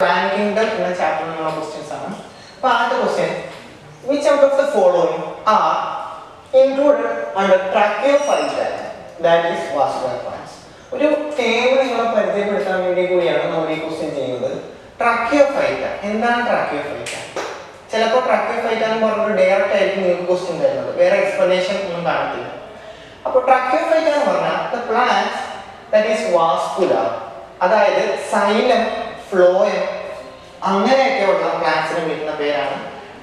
Plant Kingdom in the chapter questions. Question: which out of the following are included under Tracheophyta, that is vascular plants? ഒരു table നിങ്ങളെ പരിചയപ്പെടുത്താൻ വേണ്ടി കൂടിയാണ് നമ്മൾ ഈ ക്വസ്റ്റ്യൻ ചെയ്യുന്നത്. ട്രാക്കിയോഫൈറ്റ എന്താണ് ട്രാക്കിയോഫൈറ്റ? ചിലപ്പോൾ ട്രാക്കിയോഫൈറ്റ എന്ന് പറഞ്ഞൊരു ഡയറക്റ്റ് ആയിരിക്കും നിങ്ങൾക്ക് ക്വസ്റ്റ്യൻ തരുന്നത്, വേറെ എക്സ്പ്ലനേഷൻ ഒന്നും കാണത്തില്ല. അപ്പോൾ ട്രാക്കിയോഫൈറ്റ എന്ന് പറഞ്ഞാൽ the plants that is vascular, അതായത് സൈലം ഫ്ലോയം അങ്ങനെയൊക്കെയുള്ള പ്ലാന്റ്സിനെ വിളിക്കുന്ന പേരാണ്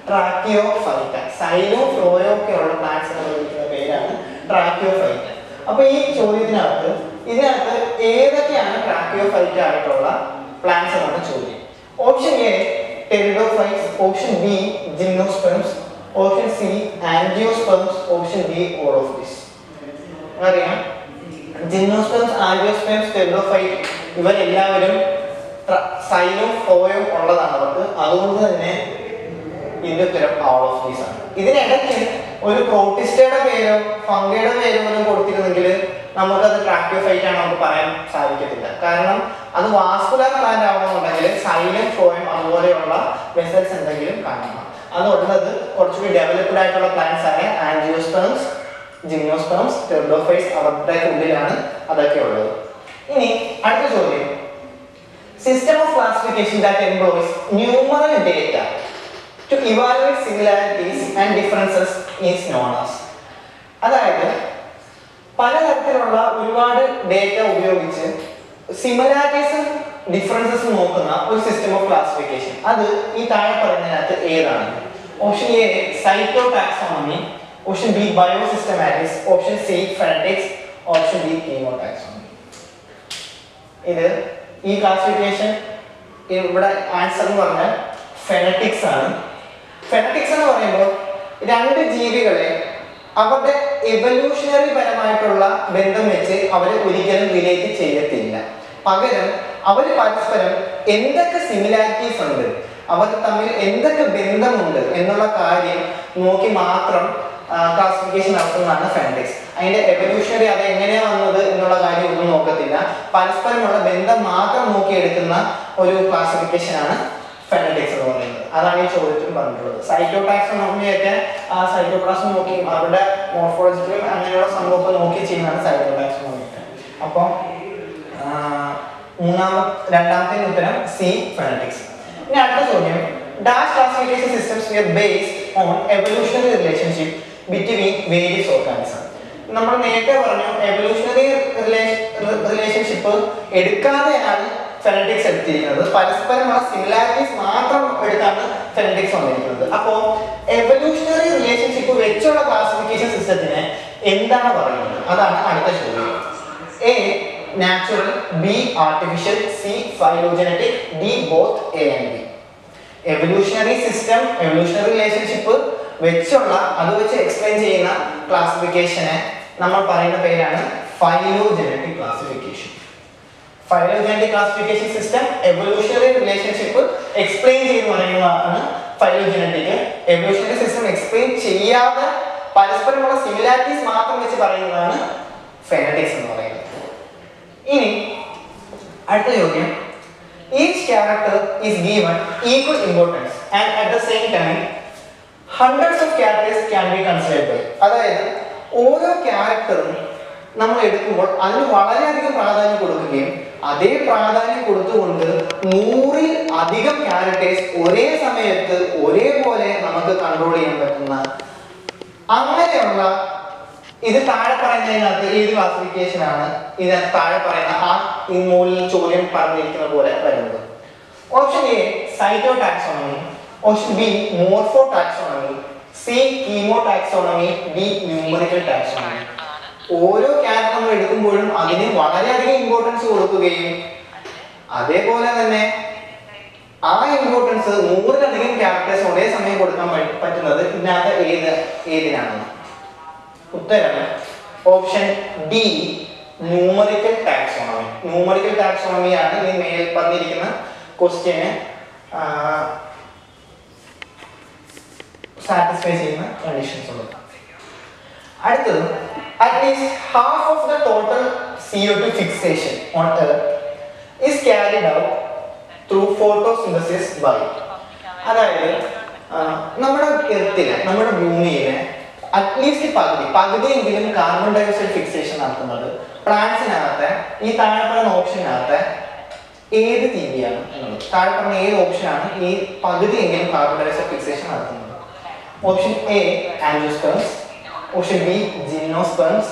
ട്രാക്കിയോഫൈറ്റ. സൈലോ ഫ്ലോയോ ഒക്കെ ഉള്ള പ്ലാന്റ്സിനെ വിളിക്കുന്ന പേരാണ് ട്രാക്കിയോഫൈറ്റ. അപ്പോൾ ഈ ചോദ്യത്തിനകത്ത് ഇതിനകത്ത് ഏതൊക്കെയാണ് ട്രാക്കിയോഫൈറ്റ ആയിട്ടുള്ള പ്ലാന്റ്സ് എന്നാണ് ചോദ്യം. Option A pteridophytes, option B gymnosperms, option C angiosperms, option D all of this. അറിയാം, ജിംനോസ്പെർമ്സ്, ആൻജിയോസ്പെർമ്സ്, ടെറിഡോഫൈറ്റ് ഇവരെല്ലാവരും സൈലോ ഫ്ലോയോ ഉള്ളതാണ് അവർക്ക്. അതുകൊണ്ട് തന്നെ ഇതിന്റെ ഉത്തരം ഓൾ ഓഫ് ദീസ് ആണ്. ഇതിനിടയ്ക്ക് ഒരു പ്രോട്ടിസ്റ്റയുടെ പേരോ ഫംഗയുടെ പേരോ ഒന്നും കൊടുത്തിരുന്നെങ്കിൽ നമുക്കത് ട്രാക്കിയോഫൈറ്റ് ആണ് നമുക്ക് പറയാൻ സാധിക്കത്തില്ല. കാരണം അത് വാസ്കുലർ പ്ലാന്റ് ആവണമെന്നുണ്ടെങ്കിൽ സൈലം ഫ്ലോയം അതുപോലെയുള്ള വെസൽസ് എന്തെങ്കിലും കാണണം. അതുള്ളത് കുറച്ചുകൂടി ഡെവലപ്ഡ് ആയിട്ടുള്ള പ്ലാന്റ്സ് ആയ ആൻജിയോസ്പെർമ്സ്, ജിംനോസ്പെർമ്സ്, ടെറിഡോഫൈറ്റ്സ് അവരുടെ ഉള്ളിലാണ് അതൊക്കെ ഉള്ളത്. ഇനി അടുത്ത ചോദ്യം, system of classification that employs numeral data to evaluate similarities and differences is known as. അതായത് പലതരത്തിലുള്ള ഒരുപാട് ഡേറ്റ ഉപയോഗിച്ച് സിമിലാരിറ്റീസും ഡിഫറൻസസും നോക്കുന്ന ഒരു സിസ്റ്റം ഓഫ് ക്ലാസിഫിക്കേഷൻ, അത് ഈ താഴെ പറയുന്നതിനകത്ത് ഏതാണ്? Option A cytotaxonomy, option B biosystematics, option C phenetics, option D chemotaxonomy. ഇത് ഈ ക്ലാസിഫിക്കേഷൻ ഇവിടെ ആൻസർ എന്ന് പറഞ്ഞാൽ ഫെനറ്റിക്സ് ആണ്. ഫെനറ്റിക്സ് എന്ന് പറയുമ്പോൾ രണ്ട് ജീവികളെ അവരുടെ എവല്യൂഷണറി പരമായിട്ടുള്ള ബന്ധം വെച്ച് അവർ ഒരിക്കലും റിലേറ്റ് ചെയ്യത്തില്ല. പകരം അവർ പരസ്പരം എന്തൊക്കെ സിമിലാരിറ്റീസ് ഉണ്ട്, അവർ തമ്മിൽ എന്തൊക്കെ ബന്ധമുണ്ട് എന്നുള്ള കാര്യം നോക്കി മാത്രം ക്ലാസിഫിക്കേഷൻ നടത്തുന്നതാണ് ഫെനറ്റിക്സ്. അതിന്റെ എവല്യൂഷണറി അത് എങ്ങനെയാ വന്നത് എന്നുള്ള കാര്യം ഒന്നും നോക്കത്തില്ല, പരസ്പരമുള്ള ബന്ധം മാത്രം നോക്കിയെടുക്കുന്ന ഒരു ക്ലാസിഫിക്കേഷൻ ആണ് ഫെനറ്റിക്സ് എന്ന് പറയുന്നത്. അതാണ് ഈ ചോദ്യത്തിൽ പറഞ്ഞിട്ടുള്ളത്. സൈറ്റോടാക്സോണമിയൊക്കെ സൈറ്റോപ്ലാസം നോക്കി അവരുടെ മോർഫോളജിക്കലും അങ്ങനെയുള്ള സംഭവമൊക്കെ നോക്കി ചെയ്യുന്നതാണ് സൈറ്റോടാക്സോണമിയൊക്കെ. അപ്പം രണ്ടാമത്തെ ഉത്തരം സി ഫെനറ്റിക്സ്. ഇനി അടുത്ത ചോദ്യം, dash classification systems were based on evolutionary relationship between various organism. നമ്മൾ നേരത്തെ പറഞ്ഞു എവല്യൂഷണറി റിലേഷൻഷിപ്പ് എടുക്കാതെയാണ് ഫെനറ്റിക്സ് എടുത്തിരിക്കുന്നത്, പരസ്പരമുള്ള സിമിലാരിറ്റീസ് മാത്രം എടുത്താണ് ഫെനറ്റിക്സ് വന്നിരിക്കുന്നത്. അപ്പോൾ എവല്യൂഷണറി റിലേഷൻഷിപ്പ് വെച്ചുള്ള ക്ലാസിഫിക്കേഷൻ സിസ്റ്റത്തിന് എന്താണ് പറയുന്നത്? അതാണ് അടുത്ത ചോദ്യം. A natural, B artificial, C phylogenetic, D both A and B. Evolutionary system, evolutionary relationship വെച്ചുള്ള അത് വെച്ച് എക്സ്പ്ലെയിൻ ചെയ്യുന്ന ക്ലാസിഫിക്കേഷനെ നമ്മൾ പറയുന്ന പേരാണ് phylogenetic classification. Phylogenetic classification system evolutionary relationship explain ചെയ്ത് പറയുന്നതാണ് ഫൈലോജനറ്റിക്. എവല്യൂഷണറി സിസ്റ്റം എക്സ്പ്ലെയിൻ ചെയ്യാതെ പരസ്പരമുള്ള സിമിലാരിറ്റീസ് മാത്രം വെച്ച് പറയുന്നതാണ് ഫെനറ്റിക്സ് എന്ന് പറയുന്നത്. ഇനി അടുത്ത ചോദ്യം, each character is given equal importance and at the same time hundreds of characters can be considered by. അതായത് ഓരോ ക്യാരക്ടറും നമ്മൾ എടുക്കുമ്പോൾ അതിന് വളരെയധികം പ്രാധാന്യം കൊടുക്കുകയും അതേ പ്രാധാന്യം കൊടുത്തുകൊണ്ട് 100-ൽ അധികം ക്യാരക്ടേഴ്സ് ഒരേ സമയത്ത് ഒരേപോലെ നമുക്ക് കൺട്രോൾ ചെയ്യാൻ പറ്റുന്ന അങ്ങനെയുള്ള ഇത് താഴെ പറയുന്നതിനകത്ത് ഏത് ക്ലാസിഫിക്കേഷൻ ആണ് ഇത് താഴെ പറയുന്ന ആ മുകളിൽ ചോദ്യം പറഞ്ഞിരിക്കുന്ന പോലെ വരുന്നത്? Option A cytotaxonomy, option B morphotaxonomy, C chemotaxonomy, D numerical taxonomy. ഓരോ ക്യാരക്ടർ നമ്മൾ എടുക്കുമ്പോഴും അതിന് വളരെയധികം ഇമ്പോർട്ടൻസ് കൊടുക്കുകയും അതേപോലെ തന്നെ ആ ഇമ്പോർട്ടൻസ് 100-ലധികം ക്യാരക്ടേഴ്സ് ഒരേ സമയം കൊടുക്കാൻ പറ്റുന്നത് ഇതിനകത്ത് ഏതിനാണ്? ഉത്തരം option D numerical taxonomy. Numerical taxonomy ആണ് ഈ മേൽ പറഞ്ഞിരിക്കുന്ന ക്വസ്റ്റ്യന് സാറ്റിസ്ഫൈ ചെയ്യുന്ന കണ്ടീഷൻസ് ഉള്ളത്. അടുത്തത്, at least half of the total CO2 fixation on Earth is carried out through photosynthesis by. അതായത് നമ്മുടെ എർത്തിലെ നമ്മുടെ ഭൂമിയിലെ അറ്റ്ലീസ്റ്റ് പകുതിയെങ്കിലും കാർബൺ ഡയോക്സൈഡ് ഫിക്സേഷൻ നടത്തുന്നത് പ്ലാന്റ്സിനകത്തെ ഈ താഴെ പറയുന്ന ഓപ്ഷനകത്തെ ഏത് ജീവിയാണ് എന്നുള്ളത്. താഴെ പറഞ്ഞ ഏത് ഓപ്ഷനാണ് ഈ പകുതിയെങ്കിലും കാർബൺ ഡയോക്സൈഡ് ഫിക്സേഷൻ നടത്തുന്നത്? Option A angiosperms, option B gymnosperms,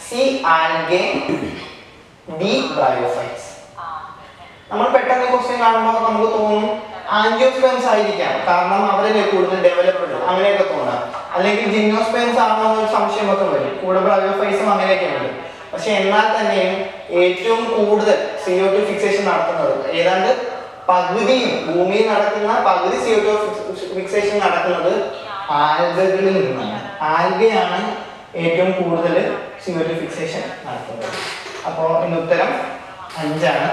C algae, D bryophytes. നമ്മൾ പെട്ടെന്ന് ക്വസ്റ്റ്യൻ കാണുമ്പോൾ നമുക്ക് തോന്നും ആൻജിയോസ്പെർമ്സ് ആയിരിക്കാം, കാരണം അവരല്ലേ കൂടുതൽ ഡെവലപ്ഡ്, അങ്ങനെയൊക്കെ തോന്നാം. അല്ലെങ്കിൽ ജിംനോസ്പെർമ്സ് ആണോ എന്നൊരു സംശയമൊക്കെ വരും, കൂടെ ബ്രയോഫൈറ്റ്സും അങ്ങനെയൊക്കെ ഉണ്ട്. പക്ഷെ എന്നാൽ തന്നെയും ഏറ്റവും കൂടുതൽ CO2 ഫിക്സേഷൻ നടത്തുന്നത് ഏതാണ്ട് പകുതിയും ഭൂമിയിൽ നടക്കുന്ന പകുതി CO2 ഫിക്സേഷൻ നടക്കുന്നത് ആൽഗകളിൽ നിന്നാണ്. ആൽഗയാണ് ഏറ്റവും കൂടുതൽ CO2 ഫിക്സേഷൻ നടത്തുന്നത്. അപ്പോൾ ഇതിന്റെ ഉത്തരം 5ആണ്.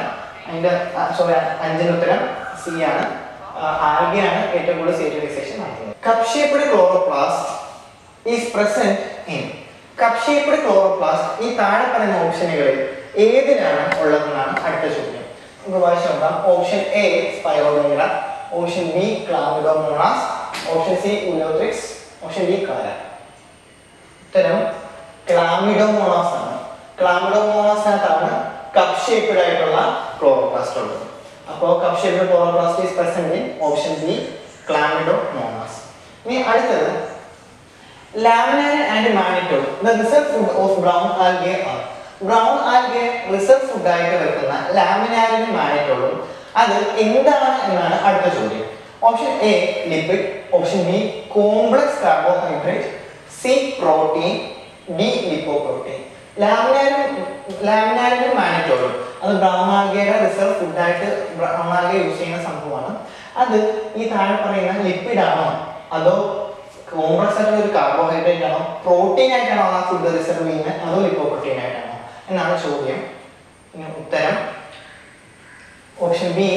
അഞ്ചിന്റെ ഉത്തരം സി ആണ്. ആൽഗയാണ് ഏറ്റവും കൂടുതൽ CO2 ഫിക്സേഷൻ നടത്തുന്നത്. Cup shaped chloroplast is present in. Cup shaped chloroplast ഈ താഴെ പറയുന്ന ഓപ്ഷനുകളിൽ ഏതിനാണ് ഉള്ളതെന്നാണ് അടുത്ത ചോദ്യം. നമുക്ക് വായിച്ചു നോക്കാം. Option A spirogyra, option B chlamydomonas, option C ulothrix, option D chara. ഉത്തരം ക്ലാമിഡോമോണാസ് ആണ്. ക്ലാമിഡോമോണാസിനകത്താണ് കപ്പ് ഷേപ്ഡ് ആയിട്ടുള്ള ക്ലോറോപ്ലാസ്റ്റ് ഉള്ളത്. അപ്പോൾ cup shaped chloroplast is present in option B chlamydomonas. ഇനി അടുത്തത് laminarin and mannitol the reserve food of brown algae are. Brown algae reserve food ആയിട്ട് വെക്കുന്ന ലാമിനാരിനും മാനിറ്റോഡും അത് എന്താണ് എന്നാണ് അടുത്ത ചോദ്യം. Option A lipid, option B complex carbohydrate, C protein, D lipoprotein. ലാമിനാരിനും മാനിറ്റോഡും അത് ബ്രൗൺ ആൽഗയുടെ റിസർവ് ഫുഡായിട്ട് ബ്രൗൺ ആൽഗ യൂസ് ചെയ്യുന്ന സംഭവമാണ്. അത് ഈ താഴെ പറയുന്ന ലിപ്പിഡ് ആണോ അതോ കോംപ്ലക്സ് ആയിട്ടുള്ള ഒരു കാർബോഹൈഡ്രേറ്റ് ആണോ പ്രോട്ടീൻ ആയിട്ടാണോ ആ ഫുഡ് റിസർവ് ചെയ്യുന്നത് അതോ ലിപ്പോപ്രോട്ടീൻ ആയിട്ടാണോ എന്നാണ് ചോദ്യം. ഉത്തരം ഓപ്ഷൻ ബി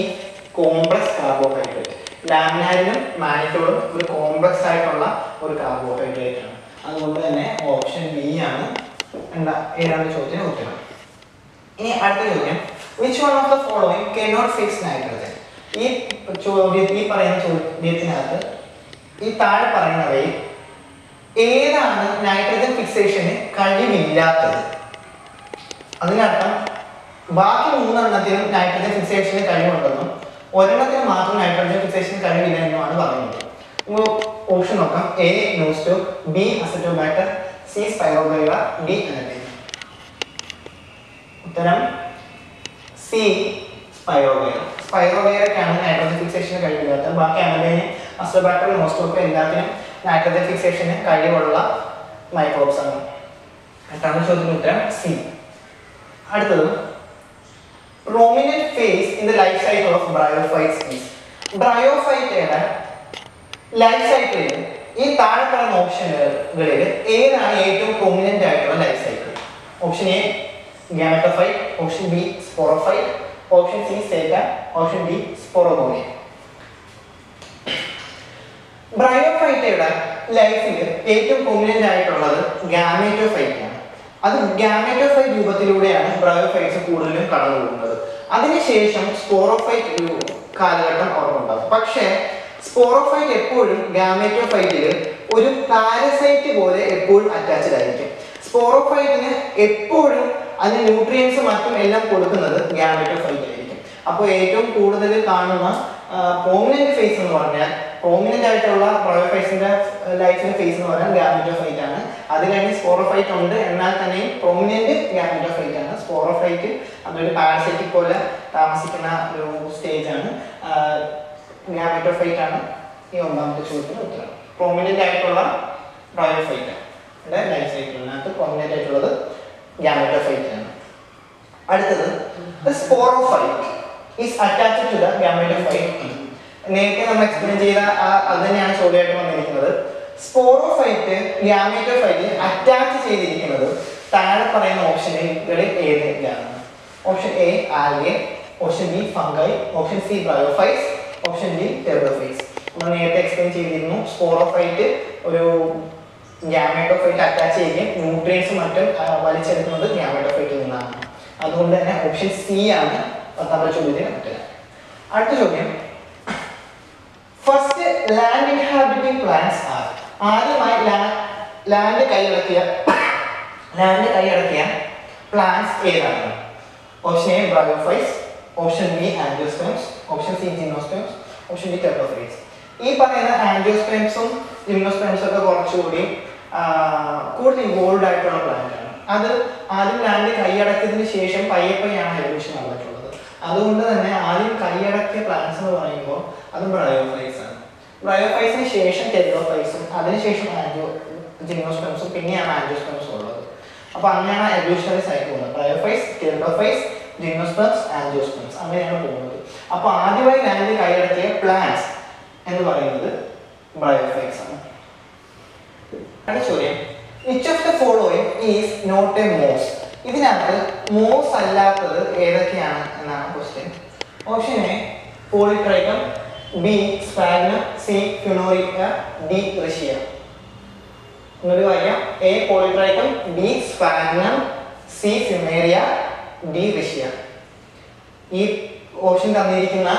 കോംപ്ലക്സ് കാർബോഹൈഡ്രേറ്റ്. ലാമിനാരിനും മാനിറ്റോഡും ഒരു കോംപ്ലക്സ് ആയിട്ടുള്ള ഒരു കാർബോഹൈഡ്രേറ്റ് ആണ്. അതുകൊണ്ട് തന്നെ ഓപ്ഷൻ ബി ആണ് ഏതാണ് ചോദ്യത്തിന് ഉത്തരം. ഇനി അടുത്ത ചോദ്യം, which one of the following cannot fix nitrogen. ഈ പറയുന്ന ചോദ്യത്തിനകത്ത് ഈ താഴെ പറയുന്നവയിൽ ഏതാണ് നൈട്രജൻ ഫിക്സേഷന് കഴിവില്ലാത്തത്? അതിനർത്ഥം ബാക്കി 3 എണ്ണത്തിനും നൈട്രജൻ ഫിക്സേഷന് കഴിവുണ്ടെന്നും ഒരെണ്ണത്തിന് മാത്രം നൈട്രജൻ ഫിക്സേഷന് കഴിവില്ല എന്നുമാണ് പറയുന്നത്. ഓപ്ഷൻ നോക്കാം. A nostoc, B azotobacter, C spirogyra, D anabaena. ഉത്തരം സി സ്പൈറോഗൈറ. സ്പൈറോഗൈറയ്ക്കാണ് നൈട്രജൻ ഫിക്സേഷന് കഴിവില്ലാത്തത്. ബാക്കി അനബൈന് അസറ്റോബാക്ടർ നോസ്റ്റോക്ക് എല്ലാത്തിനും നൈട്രജൻ ഫിക്സേഷന് കഴിവുള്ള മൈക്രോബ്സ് ആണ്. എട്ടാമത്തെ ചോദ്യത്തിന് ഉത്തരം സി. അടുത്തത് prominent phase in the life cycle of bryophytes is. ബ്രയോഫൈറ്റയുടെ ലൈഫ് സൈക്കിളിൽ ഈ താഴെ പറയുന്ന ഓപ്ഷനുകളിൽ ഏതാണ് ഏറ്റവും പ്രൊമിനന്റ് ആയിട്ടുള്ള life cycle? Option A gametophyte, option B sporophyte, option C seta, option D sporogonia. ബ്രയോഫൈറ്റയുടെ ലൈഫിൽ ഏറ്റവും പ്രൊമിനന്റ് ആയിട്ടുള്ളത് ഗാമറ്റോഫൈറ്റ് ആണ്. അത് ഗാമറ്റോഫൈറ്റ് രൂപത്തിലൂടെയാണ് ബ്രയോഫൈറ്റ്സ് കൂടുതലും കടന്നു പോകുന്നത്. അതിനുശേഷം സ്പോറോഫൈറ്റ് കാലഘട്ടം അവർക്കുണ്ടാകും. പക്ഷേ സ്പോറോഫൈറ്റ് എപ്പോഴും ഗാമറ്റോഫൈറ്റിൽ ഒരു പാരസൈറ്റ് പോലെ എപ്പോഴും അറ്റാച്ച്ഡ് ആയിരിക്കും. സ്പോറോഫൈറ്റിന് എപ്പോഴും അതിന് ന്യൂട്രിയൻസ് മറ്റും എല്ലാം കൊടുക്കുന്നത് ഗാമറ്റോഫൈറ്റ് ആയിരിക്കും. അപ്പോൾ ഏറ്റവും കൂടുതൽ കാണുന്ന പ്രോമിനന്റ് ഫേസ് എന്ന് പറഞ്ഞാൽ പ്രോമിനന്റ് ആയിട്ടുള്ള ബ്രയോഫൈറ്റ്സിന്റെ ലൈഫിലെ ഫേസ് എന്ന് പറഞ്ഞാൽ ഗാമറ്റോഫൈറ്റ് ആണ്. അത് കഴിഞ്ഞ് സ്പോറോഫൈറ്റ് ഉണ്ട്, എന്നാൽ തന്നെയും പ്രൊമിനന്റ് ഗാമറ്റോഫൈറ്റ് ആണ്. സ്പോറോഫൈറ്റ് അതൊരു പാരസൈറ്റിക് പോലെ താമസിക്കുന്ന ഒരു സ്റ്റേജ് ആണ്. ഗാമറ്റോഫൈറ്റ് ആണ് ഈ ഒന്നാമത്തെ ചോദ്യത്തിന് ഉത്തരം. പ്രൊമിനന്റ് ആയിട്ടുള്ള ബ്രയോഫൈറ്റ് ലൈഫ് സൈക്കിളിനകത്ത് പ്രൊമിനന്റ് ആയിട്ടുള്ളത് ഗാമറ്റോഫൈറ്റ് ആണ്. അടുത്തത് sporophyte is attached to the gametophyte. നേരത്തെ നമ്മൾ എക്സ്പ്ലെയിൻ ചെയ്ത അത് തന്നെയാണ് ചോദ്യമായിട്ട് വന്നിരിക്കുന്നത്. സ്പോറോഫൈറ്റ് ഗാമറ്റോഫൈറ്റിൽ അറ്റാച്ച് ചെയ്തിരിക്കുന്നത് താഴെ പറയുന്ന ഓപ്ഷനുകളിൽ ഏതൊക്കെയാണ്? Option A algae, option B fungi, option C bryophytes, option D pteridophytes. നമ്മൾ നേരത്തെ എക്സ്പ്ലെയിൻ ചെയ്തിരുന്നു. സ്പോറോഫൈറ്റ് ഒരു ഗാമറ്റോഫൈറ്റ് അറ്റാച്ച് ചെയ്യുകയും ന്യൂട്രിയൻസും മറ്റും വലിച്ചെടുക്കുന്നത് ഗാമറ്റോഫൈറ്റിൽ നിന്നാണ്. അതുകൊണ്ട് തന്നെ ഓപ്ഷൻ സി ആണ് 10ാമത്തെ ചോദ്യത്തിന് ഉത്തരം. അടുത്ത ചോദ്യം, first land inhabiting plants are. ആദ്യമായി ലാൻഡ് കൈയടക്കിയ പ്ലാന്റ്സ് ഏതാണ്? Option A bryophytes, option B angiosperms, option C gymnosperms, option D pteridophytes. ഈ പറയുന്ന ആൻജിയോസ്പെർമ്സും ജിംനോസ്പെർമ്സും ഒക്കെ കുറച്ചുകൂടി കൂടുതൽ ഇവോൾവ് ആയിട്ടുള്ള പ്ലാന്റ് ആണ്. അത് ആദ്യം ലാൻഡ് കൈയടക്കിയതിന് ശേഷം പയ്യപ്പയ്യാണ് എവല്യൂഷൻ നടന്നിട്ടുള്ളത്. അതുകൊണ്ട് തന്നെ ആദ്യം കൈയടക്കിയ പ്ലാന്റ്സ് എന്ന് പറയുമ്പോൾ അത് ബ്രയോഫൈറ്റ്സ് ആണ്. ബ്രയോഫൈറ്റ്സിന് ശേഷം ടെട്രോഫൈറ്റ്സും അതിനുശേഷം ജിംനോസ്പെർമ്സും പിന്നെയാണ് ആൻജിയോസ്പെർമ്സും ഉള്ളത്. അപ്പോൾ അങ്ങനെയാണ് എവല്യൂഷണറി സൈക്കിൾ പോകുന്നത്. ബ്രയോഫൈറ്റ്സ്, ടെട്രോഫൈറ്റ്സ്, ജിംനോസ്പെർമ്സ്, ആൻജിയോസ്പെർമ്സ് അങ്ങനെയാണ് പോകുന്നത്. അപ്പോൾ ആദ്യമായി ലാൻഡ് കൈയടക്കിയ പ്ലാന്റ്സ് എന്ന് പറയുന്നത് ബ്രയോഫൈറ്റ്സ് ആണ്. അടുത്ത ചോദ്യം, which of the following is not a moss. ഇതിനകത്ത് മോസ് അല്ലാത്തത് ഏതൊക്കെയാണ് എന്നാണ് question. Option A polytrichum, B sphagnum, C funaria, D riccia. ഒന്നുകൂടി വായിക്കാം. A polytrichum, B sphagnum, C funaria, D riccia. ഈ ഓപ്ഷൻ തന്നിരിക്കുന്ന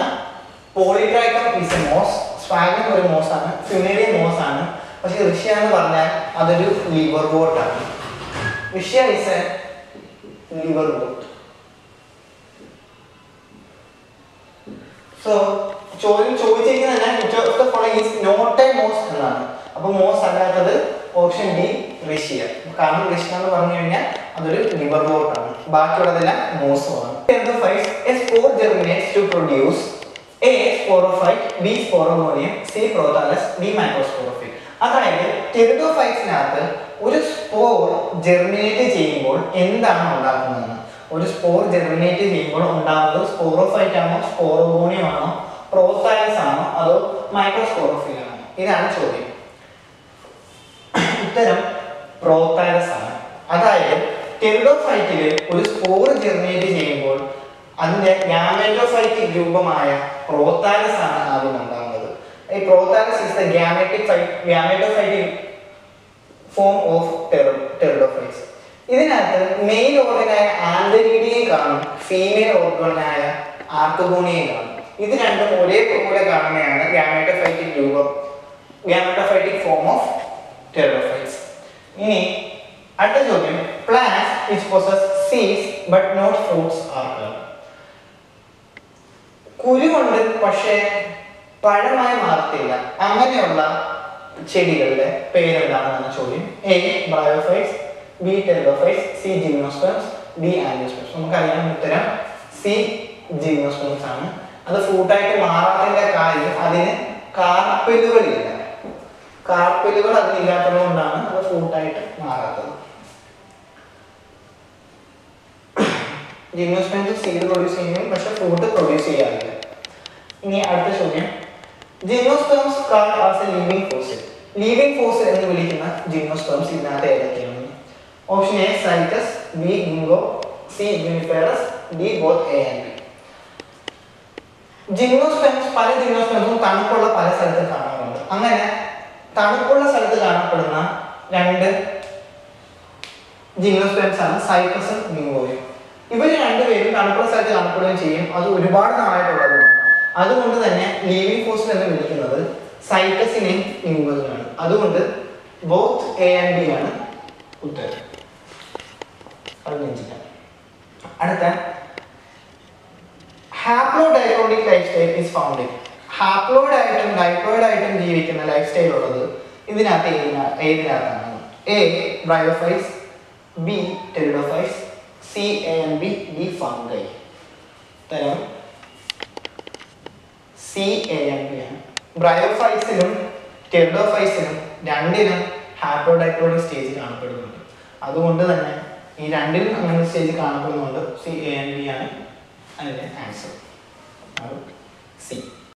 polytrichum is a moss, sphagnum ഒരു moss ആണ്, ഫ്യൂണേറിയ മോസ് ആണ്. പക്ഷെ റഷ്യ എന്ന് പറഞ്ഞാൽ അതൊരു ലിവർ വോട്ട് ആണ്. Riccia is a liverwort. So ചോദ്യം ചോദിച്ചിരിക്കുന്നത് നോട്ട് എ മോസ് എന്നാണ്. അപ്പൊ മോസ് അല്ലാത്തത് ഓപ്ഷൻ ഡി റഷ്യ. കാരണം റഷ്യ എന്ന് പറഞ്ഞു കഴിഞ്ഞാൽ അതൊരു ലിവർ വോട്ട് ആണ്. ബാക്കിയുള്ളതെല്ലാം മോസുമാണ്. Spore germinates to produce A sporophyte, B sporogonium, C prothallus, D microsporophyte. അതായത് ടെറിഡോഫൈറ്റ്സിനകത്ത് ഒരു സ്പോർ ജെർമിനേറ്റ് ചെയ്യുമ്പോൾ എന്താണ് ഉണ്ടാക്കുന്നതെന്ന്. ഒരു സ്പോർ ജെർമിനേറ്റ് ചെയ്യുമ്പോൾ ഉണ്ടാകുന്നത് സ്പോറോഫൈറ്റ് ആണോ, സ്പോറോമോണിയം ആണോ, പ്രോതാലസ് ആണോ, അതോ മൈക്രോസ്പോറോഫൈറ്റ് ആണോ? ഇതാണ് ചോദ്യം. ഉത്തരം പ്രോതാലസ് ആണ്. അതായത് ടെറിഡോഫൈറ്റിൽ ഒരു സ്പോർ ജെർമിനേറ്റ് ചെയ്യുമ്പോൾ അതിന്റെ ഗാമെറ്റോഫൈറ്റിക് രൂപമായ പ്രോതാലസ് ആണ് ആദ്യം ഉണ്ടാകുന്നത്. ഈ prothallus is the gametophytic form of pteridophytes. ഇതിനകത്ത് മെയിൽ ഓർഗനായ ആന്തരീഡിയെ കാണും, ഫീമെയിൽ ഓർഗനായ ആർക്കഗോണിയെ കാണും. ഇത് രണ്ടും ഒരേപോലെ കാണുന്നതാണ് ഗാമെറ്റോഫൈറ്റിക് ഫോം ഓഫ് pteridophytes. ഇനി അടുത്ത ചോദ്യം, plants which possess seeds but not fruits are called. കുരുകൊണ്ട് പക്ഷേ പഴമായി മാറത്തില്ല, അങ്ങനെയുള്ള ചെടികളുടെ പേരെന്താണെന്നാണ് ചോദ്യം. A bryophytes, B pteridophytes, C gymnosperms, D angiosperms. നമുക്കറിയാം ഉത്തരം സി ജിംനോസ്പെർമ്സ് ആണ്. അത് ഫ്രൂട്ടായിട്ട് മാറാത്തതിന്റെ കാര്യം അതിന് കാർപ്പെലുകളില്ല. കാർപ്പെലുകൾ അതിലില്ലാത്തത് കൊണ്ടാണ് അത് ഫ്രൂട്ടായിട്ട് മാറാത്തത്. ജിംനോസ്പെർമ്സ് സീഡ് പ്രൊഡ്യൂസ് ചെയ്യും, പക്ഷെ ഫ്രൂട്ട് പ്രൊഡ്യൂസ് ചെയ്യാറില്ല. ഇനി അടുത്ത ചോദ്യം, gymnosperms called as a living fossil. Living fossil എന്ന് വിളിക്കുന്ന ജിംനോസ്പെർമ്സ് ഇതിനകത്ത് ഏതൊക്കെയാണ്? Option A cycas, B ginkgo, C juniperus, D both A and B. Gymnosperms പല ജിംനോസ്പെർമ്സും തണുപ്പുള്ള പല സ്ഥലത്ത് കാണാറുണ്ട്. അങ്ങനെ തണുപ്പുള്ള സ്ഥലത്ത് കാണപ്പെടുന്ന രണ്ട് ജിംനോസ്പെർമ്സ് ആണ് സൈക്കസും ഗിങ്കോയും. ഇവർ രണ്ടുപേരും തണുപ്പുള്ള സ്ഥലത്ത് കാണപ്പെടുകയും ചെയ്യും. അത് ഒരുപാട് നാളായിട്ടുള്ളതാണ്. അതുകൊണ്ട് തന്നെ ലിവിംഗ് ഫോസിൽ എന്ന് വിളിക്കുന്നത് സൈക്കസിനെയും ഗിങ്കോയും. അതുകൊണ്ട് ബോത്ത് എ ആൻഡ് ബി ആണ് ഉത്തരം. അടുത്ത haplodiplontic life style is found in. Haploid ആയിട്ടും ഡൈപ്ലോയിഡ് ആയിട്ടും ജീവിക്കുന്ന ലൈഫ് സ്റ്റൈൽ ഉള്ളത് ഇതിനകത്ത് ഏതിനകത്താണ്? A bryophytes, B pteridophytes, C A and B, D fungi. ഉത്തരം സി എ ആൻഡ് ബി ആണ്. ബ്രയോഫൈറ്റ്സിലും ടെറിഡോഫൈറ്റ്സിലും രണ്ടിനും ഹാപ്ലോഡൈക്രോട്ടിക് സ്റ്റേജ് കാണപ്പെടുന്നുണ്ട്. അതുകൊണ്ട് തന്നെ ഈ രണ്ടിനും അങ്ങനെ സ്റ്റേജ് കാണപ്പെടുന്നുണ്ട്. സി എ ആൻഡ് ബി ആണ് അതിന്റെ ആൻസർ. സി.